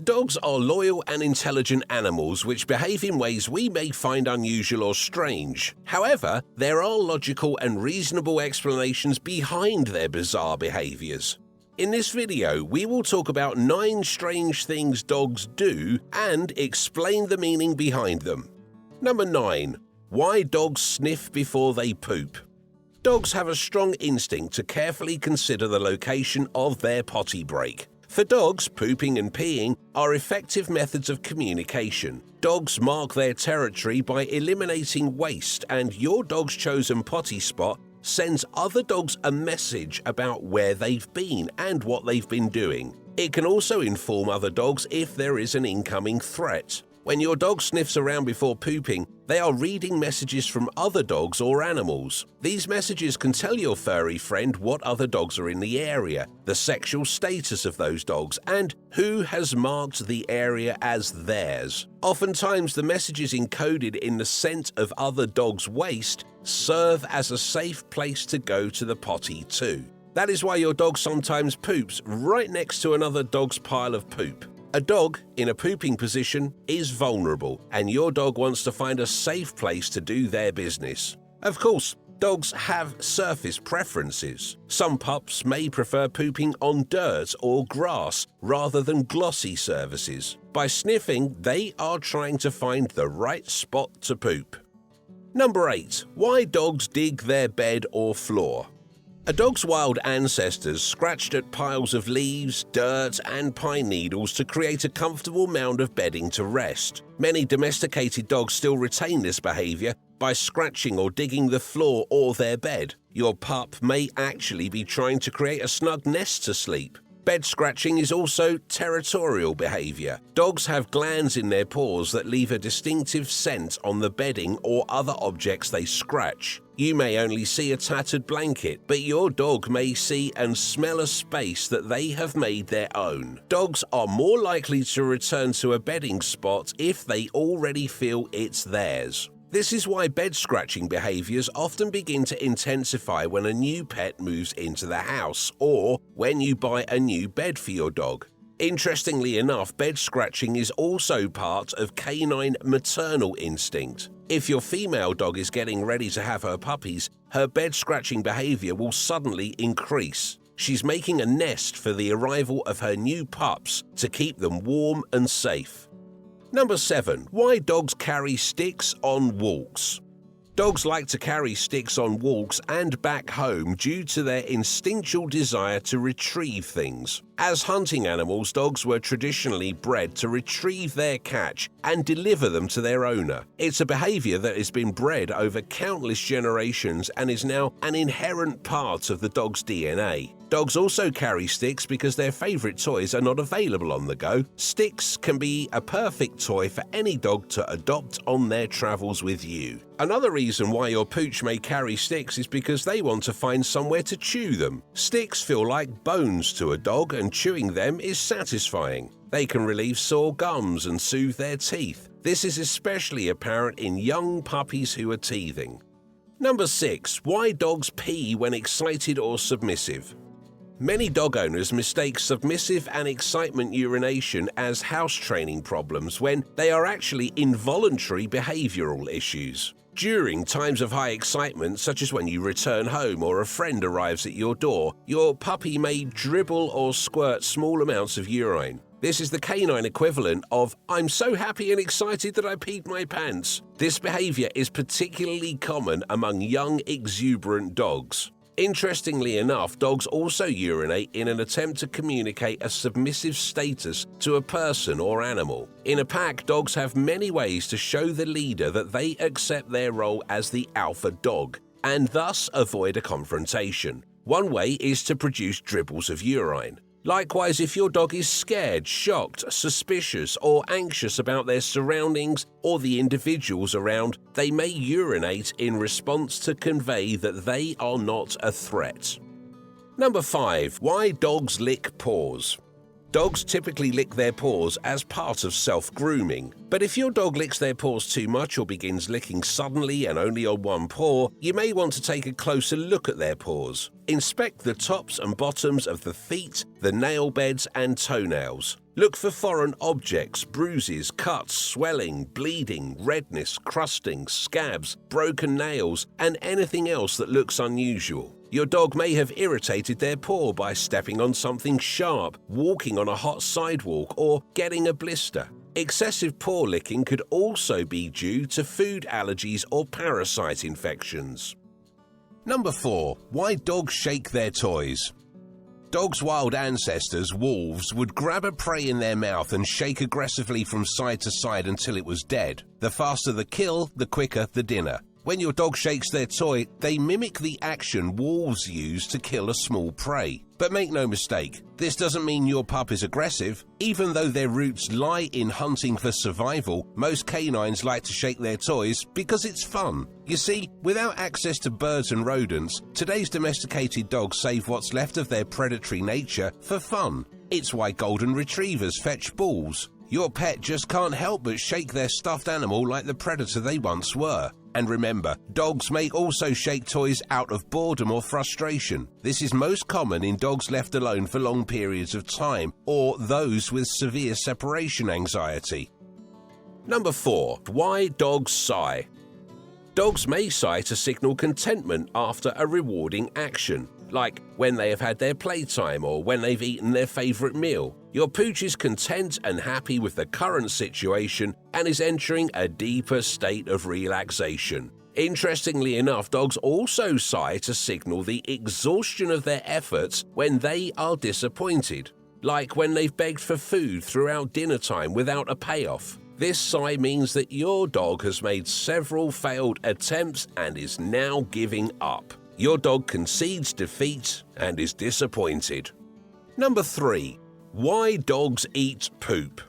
Dogs are loyal and intelligent animals which behave in ways we may find unusual or strange. However, there are logical and reasonable explanations behind their bizarre behaviors. In this video, we will talk about 9 strange things dogs do and explain the meaning behind them. Number 9. Why dogs sniff before they poop. Dogs have a strong instinct to carefully consider the location of their potty break. For dogs, pooping and peeing are effective methods of communication. Dogs mark their territory by eliminating waste, and your dog's chosen potty spot sends other dogs a message about where they've been and what they've been doing. It can also inform other dogs if there is an incoming threat. When your dog sniffs around before pooping, they are reading messages from other dogs or animals. These messages can tell your furry friend what other dogs are in the area, the sexual status of those dogs, and who has marked the area as theirs. Oftentimes, the messages encoded in the scent of other dogs' waste serve as a safe place to go to the potty too. That is why your dog sometimes poops right next to another dog's pile of poop. A dog in a pooping position is vulnerable, and your dog wants to find a safe place to do their business. Of course, dogs have surface preferences. Some pups may prefer pooping on dirt or grass rather than glossy surfaces. By sniffing, they are trying to find the right spot to poop. Number 8. Why dogs dig their bed or floor. A dog's wild ancestors scratched at piles of leaves, dirt, and pine needles to create a comfortable mound of bedding to rest. Many domesticated dogs still retain this behavior by scratching or digging the floor or their bed. Your pup may actually be trying to create a snug nest to sleep. Bed scratching is also territorial behavior. Dogs have glands in their paws that leave a distinctive scent on the bedding or other objects they scratch. You may only see a tattered blanket, but your dog may see and smell a space that they have made their own. Dogs are more likely to return to a bedding spot if they already feel it's theirs. This is why bed scratching behaviors often begin to intensify when a new pet moves into the house or when you buy a new bed for your dog. Interestingly enough, bed scratching is also part of canine maternal instinct. If your female dog is getting ready to have her puppies, her bed scratching behavior will suddenly increase. She's making a nest for the arrival of her new pups to keep them warm and safe. Number 7. Why dogs carry sticks on walks. Dogs like to carry sticks on walks and back home due to their instinctual desire to retrieve things. As hunting animals, dogs were traditionally bred to retrieve their catch and deliver them to their owner. It's a behavior that has been bred over countless generations and is now an inherent part of the dog's DNA. Dogs also carry sticks because their favorite toys are not available on the go. Sticks can be a perfect toy for any dog to adopt on their travels with you. Another reason why your pooch may carry sticks is because they want to find somewhere to chew them. Sticks feel like bones to a dog, and chewing them is satisfying. They can relieve sore gums and soothe their teeth. This is especially apparent in young puppies who are teething. Number 6. Why dogs pee when excited or submissive. Many dog owners mistake submissive and excitement urination as house training problems when they are actually involuntary behavioral issues. During times of high excitement, such as when you return home or a friend arrives at your door, your puppy may dribble or squirt small amounts of urine. This is the canine equivalent of "I'm so happy and excited that I peed my pants." This behavior is particularly common among young, exuberant dogs. Interestingly enough, dogs also urinate in an attempt to communicate a submissive status to a person or animal. In a pack, dogs have many ways to show the leader that they accept their role as the alpha dog, and thus avoid a confrontation. One way is to produce dribbles of urine. Likewise, if your dog is scared, shocked, suspicious, or anxious about their surroundings or the individuals around, they may urinate in response to convey that they are not a threat. Number 5. Why dogs lick paws. Dogs typically lick their paws as part of self-grooming. But if your dog licks their paws too much or begins licking suddenly and only on one paw, you may want to take a closer look at their paws. Inspect the tops and bottoms of the feet, the nail beds and toenails. Look for foreign objects, bruises, cuts, swelling, bleeding, redness, crusting, scabs, broken nails, and anything else that looks unusual. Your dog may have irritated their paw by stepping on something sharp, walking on a hot sidewalk, or getting a blister. Excessive paw licking could also be due to food allergies or parasite infections. Number 4. Why dogs shake their toys. Dogs' wild ancestors, wolves, would grab a prey in their mouth and shake aggressively from side to side until it was dead. The faster the kill, the quicker the dinner. When your dog shakes their toy, they mimic the action wolves use to kill a small prey. But make no mistake, this doesn't mean your pup is aggressive. Even though their roots lie in hunting for survival, most canines like to shake their toys because it's fun. You see, without access to birds and rodents, today's domesticated dogs save what's left of their predatory nature for fun. It's why golden retrievers fetch balls. Your pet just can't help but shake their stuffed animal like the predator they once were. And remember, dogs may also shake toys out of boredom or frustration. This is most common in dogs left alone for long periods of time, or those with severe separation anxiety. Number 4. Why dogs sigh. Dogs may sigh to signal contentment after a rewarding action, like when they have had their playtime or when they've eaten their favorite meal. Your pooch is content and happy with the current situation and is entering a deeper state of relaxation. Interestingly enough, dogs also sigh to signal the exhaustion of their efforts when they are disappointed, like when they've begged for food throughout dinner time without a payoff. This sigh means that your dog has made several failed attempts and is now giving up. Your dog concedes defeat and is disappointed. Number 3. Why dogs eat poop.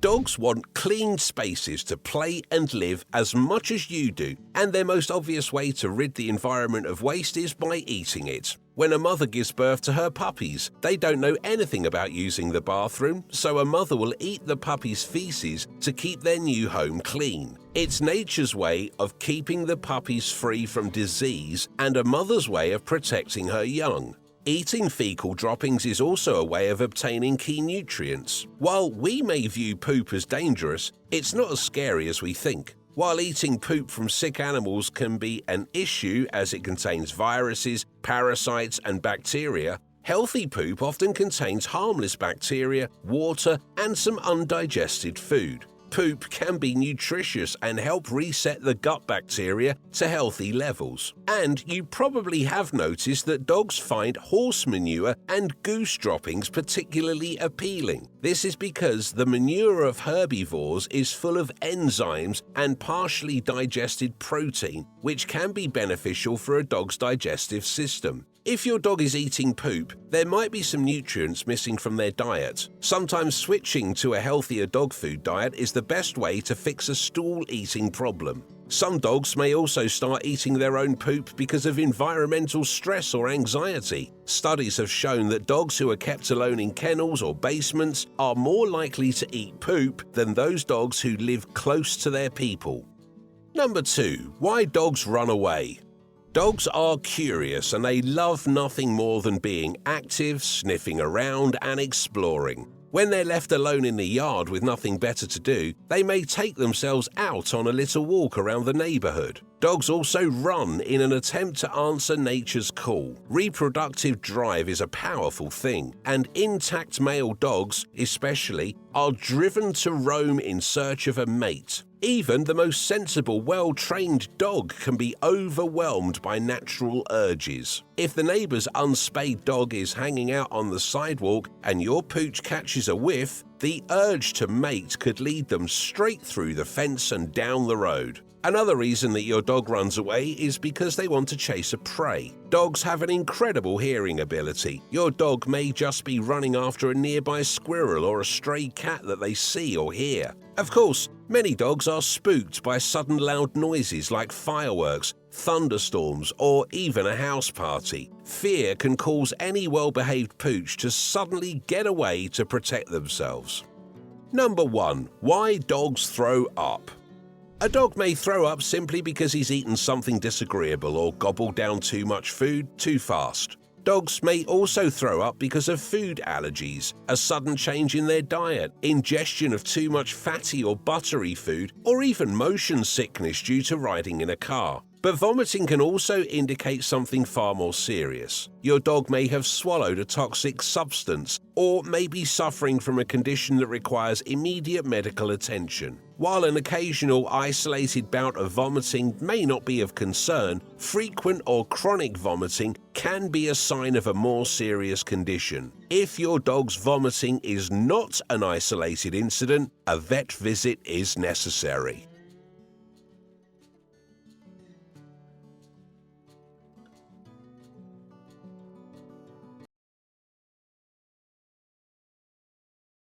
Dogs want clean spaces to play and live as much as you do, and their most obvious way to rid the environment of waste is by eating it. When a mother gives birth to her puppies, they don't know anything about using the bathroom, so a mother will eat the puppy's feces to keep their new home clean. It's nature's way of keeping the puppies free from disease and a mother's way of protecting her young. Eating fecal droppings is also a way of obtaining key nutrients. While we may view poop as dangerous, it's not as scary as we think. While eating poop from sick animals can be an issue as it contains viruses, parasites, and bacteria, healthy poop often contains harmless bacteria, water, and some undigested food. Poop can be nutritious and help reset the gut bacteria to healthy levels. And you probably have noticed that dogs find horse manure and goose droppings particularly appealing. This is because the manure of herbivores is full of enzymes and partially digested protein, which can be beneficial for a dog's digestive system. If your dog is eating poop, there might be some nutrients missing from their diet. Sometimes switching to a healthier dog food diet is the best way to fix a stool-eating problem. Some dogs may also start eating their own poop because of environmental stress or anxiety. Studies have shown that dogs who are kept alone in kennels or basements are more likely to eat poop than those dogs who live close to their people. Number 2. Why dogs run away. Dogs are curious and they love nothing more than being active, sniffing around, and exploring. When they're left alone in the yard with nothing better to do, they may take themselves out on a little walk around the neighborhood. Dogs also run in an attempt to answer nature's call. Reproductive drive is a powerful thing, and intact male dogs, especially, are driven to roam in search of a mate. Even the most sensible, well-trained dog can be overwhelmed by natural urges. If the neighbor's unspayed dog is hanging out on the sidewalk and your pooch catches a whiff, the urge to mate could lead them straight through the fence and down the road. Another reason that your dog runs away is because they want to chase a prey. Dogs have an incredible hearing ability. Your dog may just be running after a nearby squirrel or a stray cat that they see or hear. Of course, many dogs are spooked by sudden loud noises like fireworks, thunderstorms, or even a house party. Fear can cause any well-behaved pooch to suddenly get away to protect themselves. Number 1. Why dogs throw up. A dog may throw up simply because he's eaten something disagreeable or gobbled down too much food too fast. Dogs may also throw up because of food allergies, a sudden change in their diet, ingestion of too much fatty or buttery food, or even motion sickness due to riding in a car. But vomiting can also indicate something far more serious. Your dog may have swallowed a toxic substance or may be suffering from a condition that requires immediate medical attention. While an occasional isolated bout of vomiting may not be of concern, frequent or chronic vomiting can be a sign of a more serious condition. If your dog's vomiting is not an isolated incident, a vet visit is necessary.